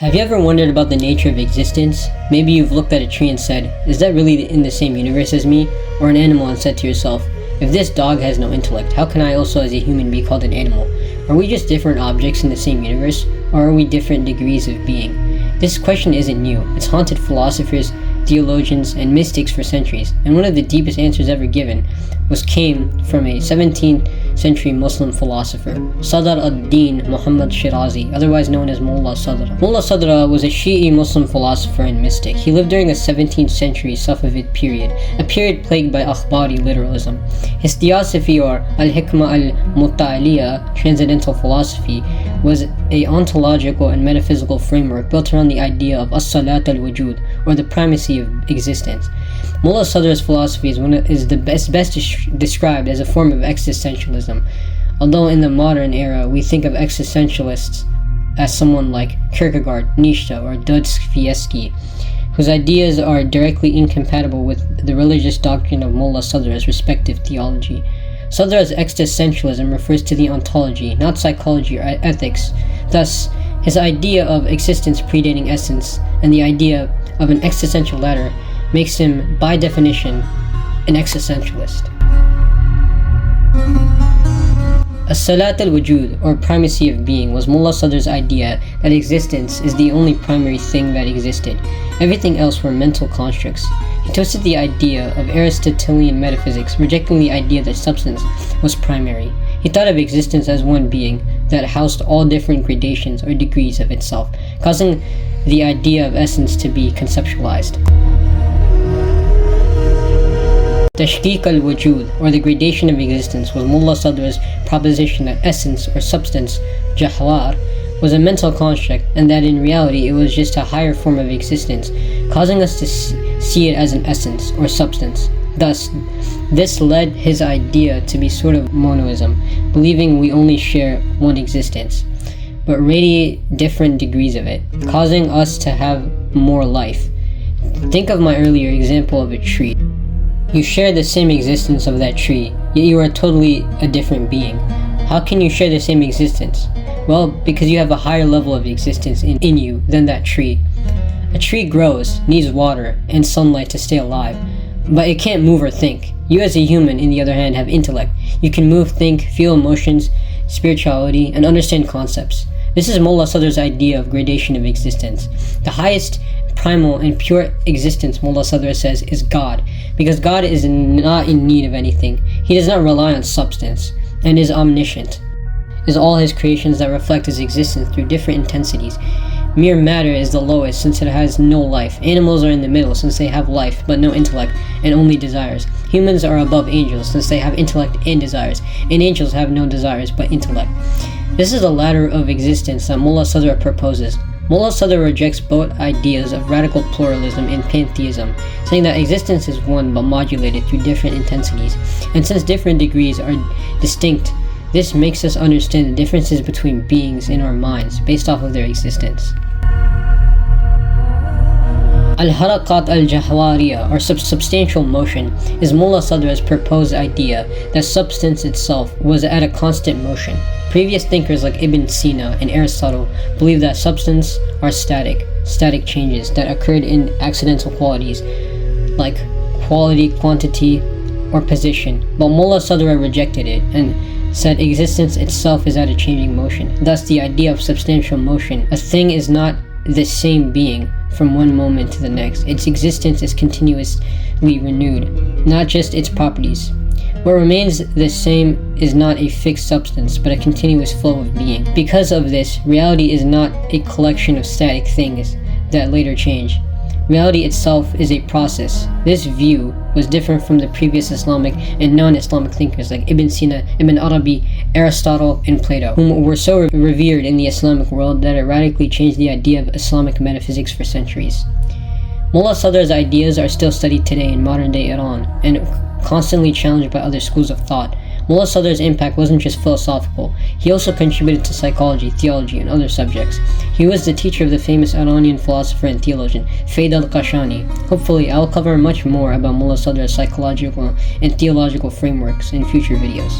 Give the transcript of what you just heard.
Have you ever wondered about the nature of existence? Maybe you've looked at a tree and said, is that really in the same universe as me? Or an animal and said to yourself, if this dog has no intellect, how can I also as a human be called an animal? Are we just different objects in the same universe? Or are we different degrees of being? This question isn't new. It's haunted philosophers, theologians, and mystics for centuries, and one of the deepest answers ever given came from a 17th century Muslim philosopher, Sadr ad-Din Muhammad Shirazi, otherwise known as Mullah Sadra. Mullah Sadra was a Shi'i Muslim philosopher and mystic. He lived during the 17th century Safavid period, a period plagued by akhbari literalism. His theosophy, or al-Hikmah al-Mutta'aliyah, transcendental philosophy, was a ontological and metaphysical framework built around the idea of as-salat al-wujud, or the primacy of existence. Mullah Sadra's philosophy is best described as a form of existentialism, although in the modern era we think of existentialists as someone like Kierkegaard, Nietzsche, or Dostoevsky, whose ideas are directly incompatible with the religious doctrine of Mullah Sadra's respective theology. Sadra's existentialism refers to the ontology, not psychology or ethics. Thus, his idea of existence predating essence and the idea of an existential ladder makes him, by definition, an existentialist. As-salat al-wujud, or primacy of being, was Mullah Sadra's idea that existence is the only primary thing that existed. Everything else were mental constructs. He twisted the idea of Aristotelian metaphysics, rejecting the idea that substance was primary. He thought of existence as one being that housed all different gradations or degrees of itself, causing the idea of essence to be conceptualized. Tashkik al-wujud, or the gradation of existence, was Mullah Sadra's proposition that essence or substance, jahwar, was a mental construct, and that in reality it was just a higher form of existence, causing us to see it as an essence or substance. Thus, this led his idea to be sort of monoism, believing we only share one existence, but radiate different degrees of it, causing us to have more life. Think of my earlier example of a tree. You share the same existence of that tree, yet you are totally a different being. How can you share the same existence? Well, because you have a higher level of existence in you than that tree. A tree grows, needs water, and sunlight to stay alive, but it can't move or think. You as a human, on the other hand, have intellect. You can move, think, feel emotions, spirituality, and understand concepts. This is Mullah Sadra's idea of gradation of existence. The highest, primal, and pure existence, Mullah Sadra says, is God, because God is not in need of anything. He does not rely on substance, and is omniscient. Is all his creations that reflect his existence through different intensities. Mere matter is the lowest, since it has no life. Animals are in the middle, since they have life but no intellect and only desires. Humans are above angels, since they have intellect and desires, and angels have no desires but intellect. This is the ladder of existence that Mullah Sadra proposes. Mullah Sadra rejects both ideas of radical pluralism and pantheism, saying that existence is one but modulated through different intensities, and since different degrees are distinct, this makes us understand the differences between beings in our minds based off of their existence. Al-harakat al-jahwariya, or substantial motion, is Mullah Sadra's proposed idea that substance itself was at a constant motion. Previous thinkers like Ibn Sina and Aristotle believed that substance are static changes that occurred in accidental qualities like quality, quantity, or position, but Mullah Sadra rejected it and said existence itself is at a changing motion. Thus, the idea of substantial motion, a thing is not the same being from one moment to the next. Its existence is continuously renewed, not just its properties. What remains the same is not a fixed substance, but a continuous flow of being. Because of this, reality is not a collection of static things that later change. Reality itself is a process. This view was different from the previous Islamic and non-Islamic thinkers like Ibn Sina, Ibn Arabi, Aristotle, and Plato, whom were so revered in the Islamic world that it radically changed the idea of Islamic metaphysics for centuries. Mullah Sadra's ideas are still studied today in modern-day Iran, and constantly challenged by other schools of thought. Mullah Sadra's impact wasn't just philosophical, he also contributed to psychology, theology, and other subjects. He was the teacher of the famous Iranian philosopher and theologian, Faid al-Qashani. Hopefully, I'll cover much more about Mullah Sadra's psychological and theological frameworks in future videos.